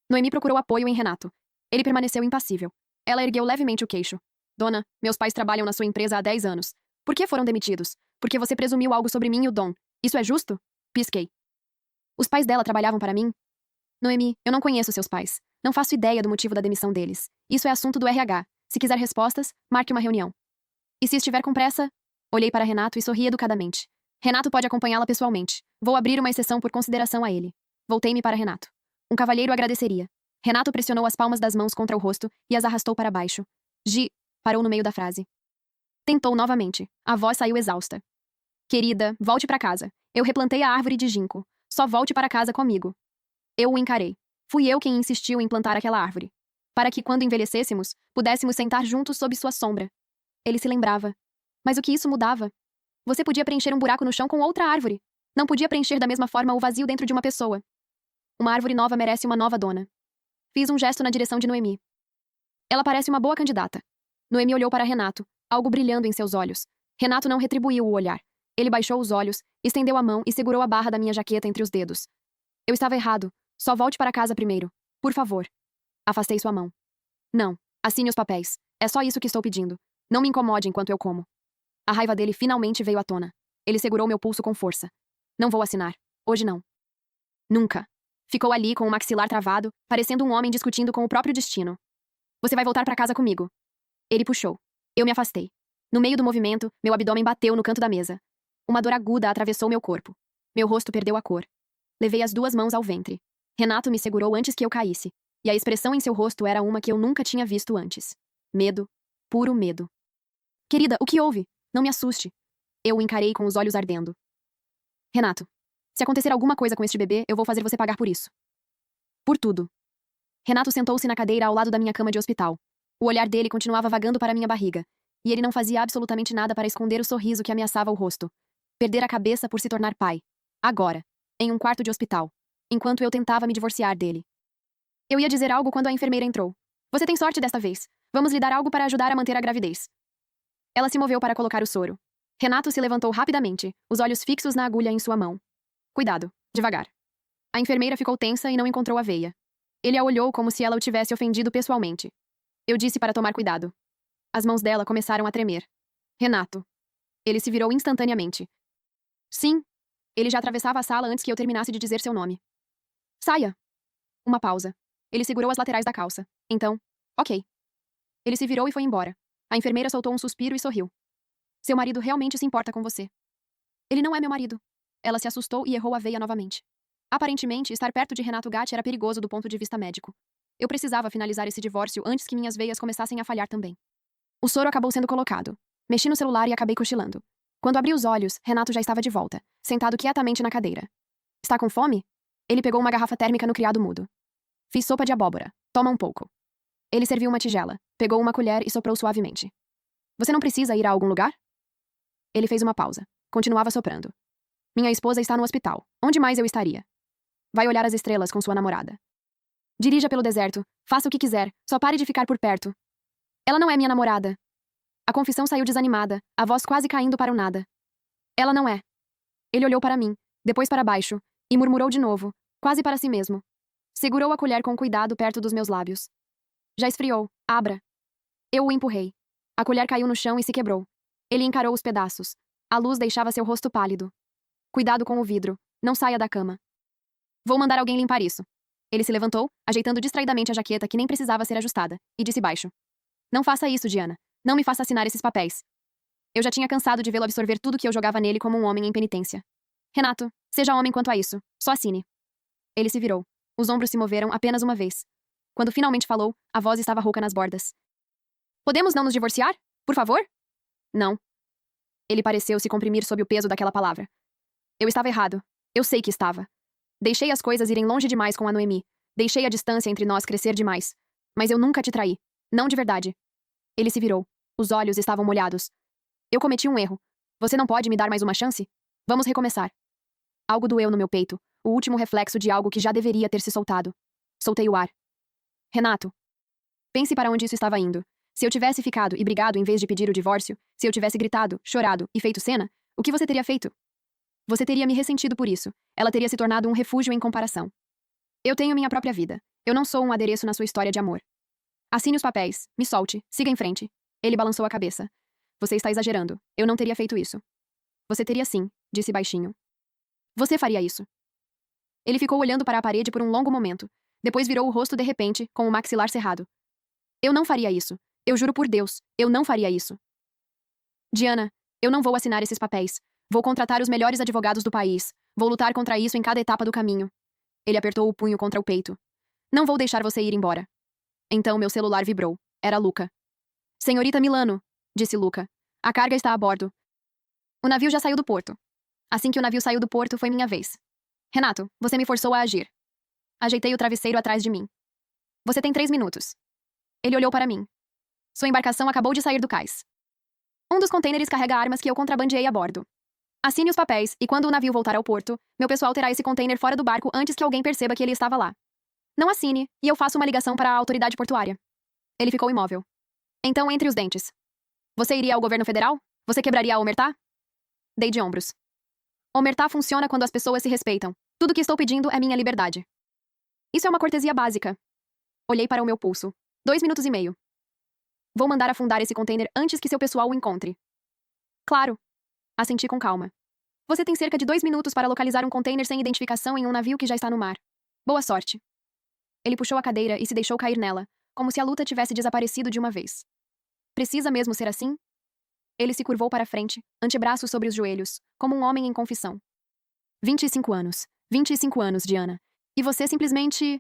Noemi procurou apoio em Renato. Ele permaneceu impassível. Ela ergueu levemente o queixo. Dona, meus pais trabalham na sua empresa há 10 anos. Por que foram demitidos? Porque você presumiu algo sobre mim e o Dom. Isso é justo? Pisquei. Os pais dela trabalhavam para mim? Noemi, eu não conheço seus pais. Não faço ideia do motivo da demissão deles. Isso é assunto do RH. Se quiser respostas, marque uma reunião. E se estiver com pressa? Olhei para Renato e sorri educadamente. Renato pode acompanhá-la pessoalmente. Vou abrir uma exceção por consideração a ele. Voltei-me para Renato. Um cavalheiro agradeceria. Renato pressionou as palmas das mãos contra o rosto e as arrastou para baixo. Parou no meio da frase. Tentou novamente. A voz saiu exausta. Querida, volte para casa. Eu replantei a árvore de ginkgo. Só volte para casa comigo. Eu o encarei. Fui eu quem insistiu em plantar aquela árvore. Para que, quando envelhecêssemos, pudéssemos sentar juntos sob sua sombra. Ele se lembrava. Mas o que isso mudava? Você podia preencher um buraco no chão com outra árvore. Não podia preencher da mesma forma o vazio dentro de uma pessoa. Uma árvore nova merece uma nova dona. Fiz um gesto na direção de Noemi. Ela parece uma boa candidata. Noemi olhou para Renato, algo brilhando em seus olhos. Renato não retribuiu o olhar. Ele baixou os olhos, estendeu a mão e segurou a barra da minha jaqueta entre os dedos. Eu estava errado. Só volte para casa primeiro. Por favor. Afastei sua mão. Não. Assine os papéis. É só isso que estou pedindo. Não me incomode enquanto eu como. A raiva dele finalmente veio à tona. Ele segurou meu pulso com força. Não vou assinar. Hoje não. Nunca. Ficou ali com o maxilar travado, parecendo um homem discutindo com o próprio destino. Você vai voltar para casa comigo. Ele puxou. Eu me afastei. No meio do movimento, meu abdômen bateu no canto da mesa. Uma dor aguda atravessou meu corpo. Meu rosto perdeu a cor. Levei as duas mãos ao ventre. Renato me segurou antes que eu caísse, e a expressão em seu rosto era uma que eu nunca tinha visto antes. Medo. Puro medo. Querida, o que houve? Não me assuste. Eu o encarei com os olhos ardendo. Renato, se acontecer alguma coisa com este bebê, eu vou fazer você pagar por isso. Por tudo. Renato sentou-se na cadeira ao lado da minha cama de hospital. O olhar dele continuava vagando para minha barriga, e ele não fazia absolutamente nada para esconder o sorriso que ameaçava o rosto. Perder a cabeça por se tornar pai. Agora. Em um quarto de hospital. Enquanto eu tentava me divorciar dele. Eu ia dizer algo quando a enfermeira entrou. Você tem sorte desta vez. Vamos lhe dar algo para ajudar a manter a gravidez. Ela se moveu para colocar o soro. Renato se levantou rapidamente, os olhos fixos na agulha em sua mão. Cuidado, devagar. A enfermeira ficou tensa e não encontrou a veia. Ele a olhou como se ela o tivesse ofendido pessoalmente. Eu disse para tomar cuidado. As mãos dela começaram a tremer. Renato. Ele se virou instantaneamente. Sim. Ele já atravessava a sala antes que eu terminasse de dizer seu nome. Saia. Uma pausa. Ele segurou as laterais da calça. Então, ok. Ele se virou e foi embora. A enfermeira soltou um suspiro e sorriu. Seu marido realmente se importa com você. Ele não é meu marido. Ela se assustou e errou a veia novamente. Aparentemente, estar perto de Renato Gatti era perigoso do ponto de vista médico. Eu precisava finalizar esse divórcio antes que minhas veias começassem a falhar também. O soro acabou sendo colocado. Mexi no celular e acabei cochilando. Quando abri os olhos, Renato já estava de volta, sentado quietamente na cadeira. Está com fome? Ele pegou uma garrafa térmica no criado mudo. Fiz sopa de abóbora. Toma um pouco. Ele serviu uma tigela, pegou uma colher e soprou suavemente. Você não precisa ir a algum lugar? Ele fez uma pausa. Continuava soprando. Minha esposa está no hospital. Onde mais eu estaria? Vai olhar as estrelas com sua namorada. Dirija pelo deserto. Faça o que quiser. Só pare de ficar por perto. Ela não é minha namorada. A confissão saiu desanimada, a voz quase caindo para o nada. Ela não é. Ele olhou para mim, depois para baixo, e murmurou de novo, quase para si mesmo. Segurou a colher com cuidado perto dos meus lábios. Já esfriou. Abra. Eu o empurrei. A colher caiu no chão e se quebrou. Ele encarou os pedaços. A luz deixava seu rosto pálido. Cuidado com o vidro. Não saia da cama. Vou mandar alguém limpar isso. Ele se levantou, ajeitando distraidamente a jaqueta que nem precisava ser ajustada, e disse baixo. Não faça isso, Diana. Não me faça assinar esses papéis. Eu já tinha cansado de vê-lo absorver tudo que eu jogava nele como um homem em penitência. Renato, seja homem quanto a isso. Só assine. Ele se virou. Os ombros se moveram apenas uma vez. Quando finalmente falou, a voz estava rouca nas bordas. Podemos não nos divorciar? Por favor? Não. Ele pareceu se comprimir sob o peso daquela palavra. Eu estava errado. Eu sei que estava. Deixei as coisas irem longe demais com a Noemi. Deixei a distância entre nós crescer demais. Mas eu nunca te traí. Não de verdade. Ele se virou. Os olhos estavam molhados. Eu cometi um erro. Você não pode me dar mais uma chance? Vamos recomeçar. Algo doeu no meu peito, o último reflexo de algo que já deveria ter se soltado. Soltei o ar. Renato. Pense para onde isso estava indo. Se eu tivesse ficado e brigado em vez de pedir o divórcio, se eu tivesse gritado, chorado e feito cena, o que você teria feito? Você teria me ressentido por isso. Ela teria se tornado um refúgio em comparação. Eu tenho minha própria vida. Eu não sou um adereço na sua história de amor. Assine os papéis. Me solte. Siga em frente. Ele balançou a cabeça. Você está exagerando. Eu não teria feito isso. Você teria sim, disse baixinho. Você faria isso. Ele ficou olhando para a parede por um longo momento. Depois virou o rosto de repente, com o maxilar cerrado. Eu não faria isso. Eu juro por Deus, eu não faria isso. Diana, eu não vou assinar esses papéis. Vou contratar os melhores advogados do país. Vou lutar contra isso em cada etapa do caminho. Ele apertou o punho contra o peito. Não vou deixar você ir embora. Então meu celular vibrou. Era Luca. Senhorita Milano, disse Luca. A carga está a bordo. O navio já saiu do porto. Assim que o navio saiu do porto, foi minha vez. Renato, você me forçou a agir. Ajeitei o travesseiro atrás de mim. Você tem 3 minutos. Ele olhou para mim. Sua embarcação acabou de sair do cais. Um dos contêineres carrega armas que eu contrabandeei a bordo. Assine os papéis, e quando o navio voltar ao porto, meu pessoal terá esse contêiner fora do barco antes que alguém perceba que ele estava lá. Não assine, e eu faço uma ligação para a autoridade portuária. Ele ficou imóvel. Então, entre os dentes. Você iria ao governo federal? Você quebraria a omertá? Dei de ombros. Omertá funciona quando as pessoas se respeitam. Tudo que estou pedindo é minha liberdade. Isso é uma cortesia básica. Olhei para o meu pulso. 2 minutos e meio. Vou mandar afundar esse contêiner antes que seu pessoal o encontre. Claro. Assenti com calma. Você tem cerca de 2 minutos para localizar um container sem identificação em um navio que já está no mar. Boa sorte. Ele puxou a cadeira e se deixou cair nela, como se a luta tivesse desaparecido de uma vez. Precisa mesmo ser assim? Ele se curvou para frente, antebraços sobre os joelhos, como um homem em confissão. 25 anos. 25 anos, Diana. E você simplesmente...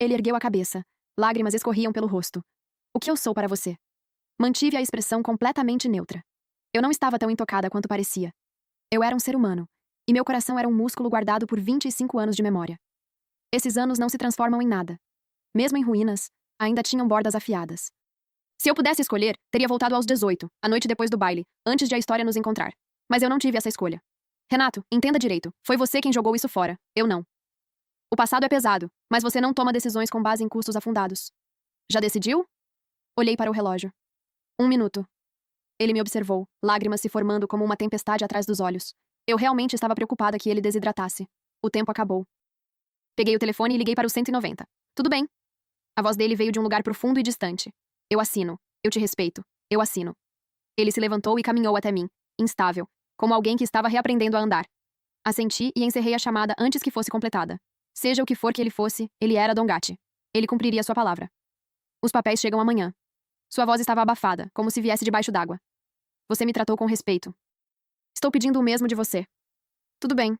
Ele ergueu a cabeça. Lágrimas escorriam pelo rosto. O que eu sou para você? Mantive a expressão completamente neutra. Eu não estava tão intocada quanto parecia. Eu era um ser humano, e meu coração era um músculo guardado por 25 anos de memória. Esses anos não se transformam em nada. Mesmo em ruínas, ainda tinham bordas afiadas. Se eu pudesse escolher, teria voltado aos 18, a noite depois do baile, antes de a história nos encontrar. Mas eu não tive essa escolha. Renato, entenda direito. Foi você quem jogou isso fora, eu não. O passado é pesado, mas você não toma decisões com base em custos afundados. Já decidiu? Olhei para o relógio. 1 minuto. Ele me observou, lágrimas se formando como uma tempestade atrás dos olhos. Eu realmente estava preocupada que ele desidratasse. O tempo acabou. Peguei o telefone e liguei para o 190. Tudo bem? A voz dele veio de um lugar profundo e distante. Eu assino. Eu te respeito. Eu assino. Ele se levantou e caminhou até mim, instável, como alguém que estava reaprendendo a andar. Assenti e encerrei a chamada antes que fosse completada. Seja o que for que ele fosse, ele era Don Gatti. Ele cumpriria sua palavra. Os papéis chegam amanhã. Sua voz estava abafada, como se viesse debaixo d'água. Você me tratou com respeito. Estou pedindo o mesmo de você. Tudo bem.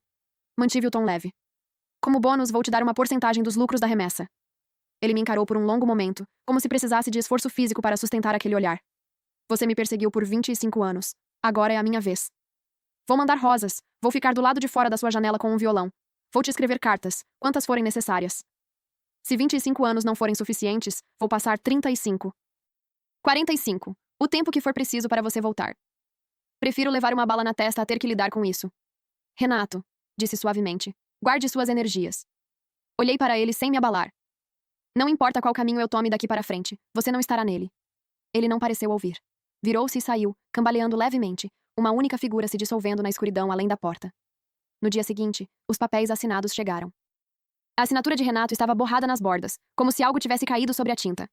Mantive o tom leve. Como bônus, vou te dar uma porcentagem dos lucros da remessa. Ele me encarou por um longo momento, como se precisasse de esforço físico para sustentar aquele olhar. Você me perseguiu por 25 anos. Agora é a minha vez. Vou mandar rosas. Vou ficar do lado de fora da sua janela com um violão. Vou te escrever cartas, quantas forem necessárias. Se 25 anos não forem suficientes, vou passar 35. 45. O tempo que for preciso para você voltar. Prefiro levar uma bala na testa a ter que lidar com isso. Renato, disse suavemente, guarde suas energias. Olhei para ele sem me abalar. Não importa qual caminho eu tome daqui para frente, você não estará nele. Ele não pareceu ouvir. Virou-se e saiu, cambaleando levemente, uma única figura se dissolvendo na escuridão além da porta. No dia seguinte, os papéis assinados chegaram. A assinatura de Renato estava borrada nas bordas, como se algo tivesse caído sobre a tinta.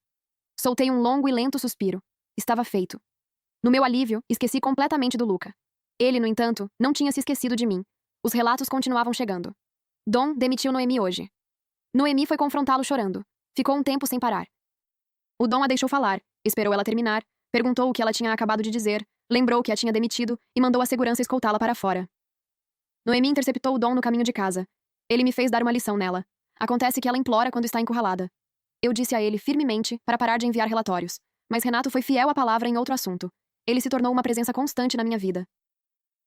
Soltei um longo e lento suspiro. Estava feito. No meu alívio, esqueci completamente do Luca. Ele, no entanto, não tinha se esquecido de mim. Os relatos continuavam chegando. Dom demitiu Noemi hoje. Noemi foi confrontá-lo chorando. Ficou um tempo sem parar. O Dom a deixou falar, esperou ela terminar, perguntou o que ela tinha acabado de dizer, lembrou que a tinha demitido e mandou a segurança escoltá-la para fora. Noemi interceptou o Dom no caminho de casa. Ele me fez dar uma lição nela. Acontece que ela implora quando está encurralada. Eu disse a ele firmemente para parar de enviar relatórios, mas Renato foi fiel à palavra em outro assunto. Ele se tornou uma presença constante na minha vida.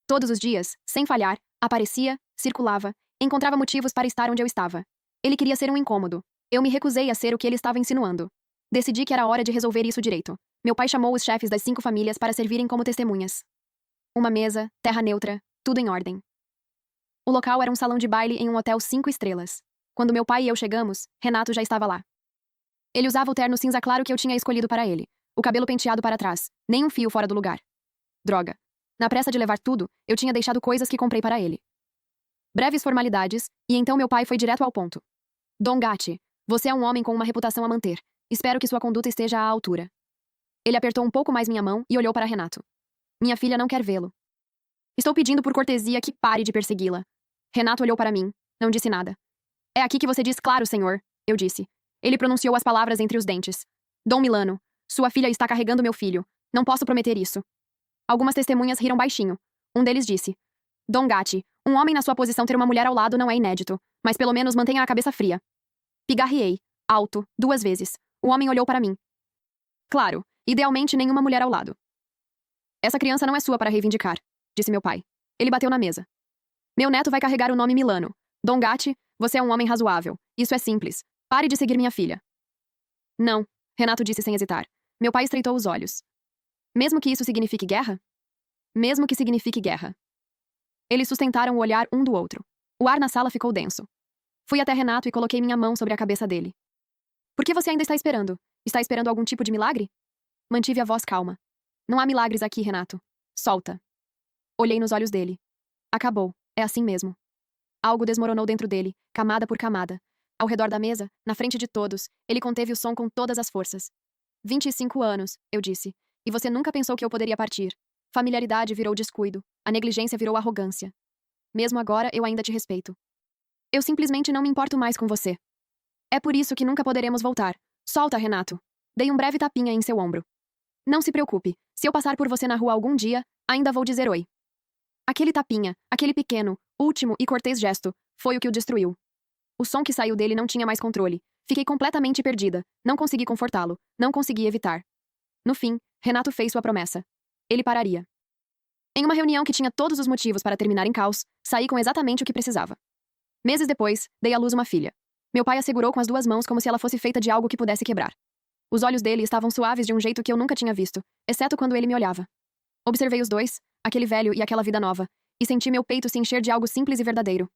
Todos os dias, sem falhar, aparecia, circulava, encontrava motivos para estar onde eu estava. Ele queria ser um incômodo. Eu me recusei a ser o que ele estava insinuando. Decidi que era hora de resolver isso direito. Meu pai chamou os chefes das 5 famílias para servirem como testemunhas. Uma mesa, terra neutra, tudo em ordem. O local era um salão de baile em um hotel 5 estrelas. Quando meu pai e eu chegamos, Renato já estava lá. Ele usava o terno cinza claro que eu tinha escolhido para ele, o cabelo penteado para trás, nem um fio fora do lugar. Droga. Na pressa de levar tudo, eu tinha deixado coisas que comprei para ele. Breves formalidades, e então meu pai foi direto ao ponto. Don Gatti, você é um homem com uma reputação a manter. Espero que sua conduta esteja à altura. Ele apertou um pouco mais minha mão e olhou para Renato. Minha filha não quer vê-lo. Estou pedindo por cortesia que pare de persegui-la. Renato olhou para mim, não disse nada. É aqui que você diz claro, senhor, eu disse. Ele pronunciou as palavras entre os dentes. Dom Milano, sua filha está carregando meu filho. Não posso prometer isso. Algumas testemunhas riram baixinho. Um deles disse. Don Gatti, um homem na sua posição ter uma mulher ao lado não é inédito, mas pelo menos mantenha a cabeça fria. Pigarriei, alto, 2 vezes. O homem olhou para mim. Claro, idealmente nenhuma mulher ao lado. Essa criança não é sua para reivindicar, disse meu pai. Ele bateu na mesa. Meu neto vai carregar o nome Milano. Don Gatti, você é um homem razoável. Isso é simples. Pare de seguir minha filha. Não, Renato disse sem hesitar. Meu pai estreitou os olhos. Mesmo que isso signifique guerra? Mesmo que signifique guerra. Eles sustentaram o olhar um do outro. O ar na sala ficou denso. Fui até Renato e coloquei minha mão sobre a cabeça dele. Por que você ainda está esperando? Está esperando algum tipo de milagre? Mantive a voz calma. Não há milagres aqui, Renato. Solta. Olhei nos olhos dele. Acabou. É assim mesmo. Algo desmoronou dentro dele, camada por camada. Ao redor da mesa, na frente de todos, ele conteve o som com todas as forças. 25 anos, eu disse. E você nunca pensou que eu poderia partir. Familiaridade virou descuido. A negligência virou arrogância. Mesmo agora, eu ainda te respeito. Eu simplesmente não me importo mais com você. É por isso que nunca poderemos voltar. Solta, Renato. Dei um breve tapinha em seu ombro. Não se preocupe, se eu passar por você na rua algum dia, ainda vou dizer oi. Aquele tapinha, aquele pequeno, último e cortês gesto, foi o que o destruiu. O som que saiu dele não tinha mais controle. Fiquei completamente perdida. Não consegui confortá-lo. Não consegui evitar. No fim, Renato fez sua promessa. Ele pararia. Em uma reunião que tinha todos os motivos para terminar em caos, saí com exatamente o que precisava. Meses depois, dei à luz uma filha. Meu pai a segurou com as duas mãos como se ela fosse feita de algo que pudesse quebrar. Os olhos dele estavam suaves de um jeito que eu nunca tinha visto, exceto quando ele me olhava. Observei os dois, aquele velho e aquela vida nova, e senti meu peito se encher de algo simples e verdadeiro.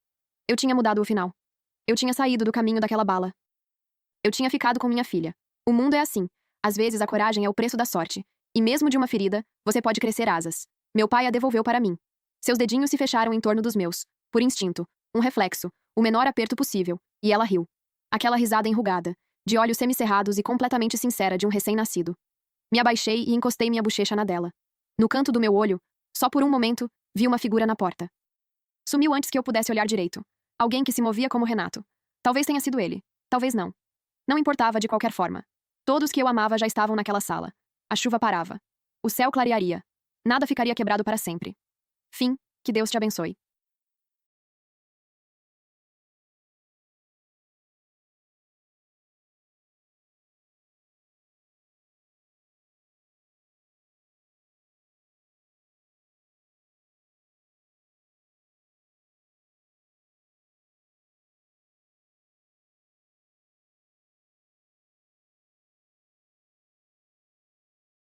Eu tinha mudado o final. Eu tinha saído do caminho daquela bala. Eu tinha ficado com minha filha. O mundo é assim. Às vezes a coragem é o preço da sorte. E mesmo de uma ferida, você pode crescer asas. Meu pai a devolveu para mim. Seus dedinhos se fecharam em torno dos meus. Por instinto. Um reflexo. O menor aperto possível. E ela riu. Aquela risada enrugada. De olhos semicerrados e completamente sincera de um recém-nascido. Me abaixei e encostei minha bochecha na dela. No canto do meu olho, só por um momento, vi uma figura na porta. Sumiu antes que eu pudesse olhar direito. Alguém que se movia como Renato. Talvez tenha sido ele. Talvez não. Não importava de qualquer forma. Todos que eu amava já estavam naquela sala. A chuva parava. O céu clarearia. Nada ficaria quebrado para sempre. Fim, que Deus te abençoe.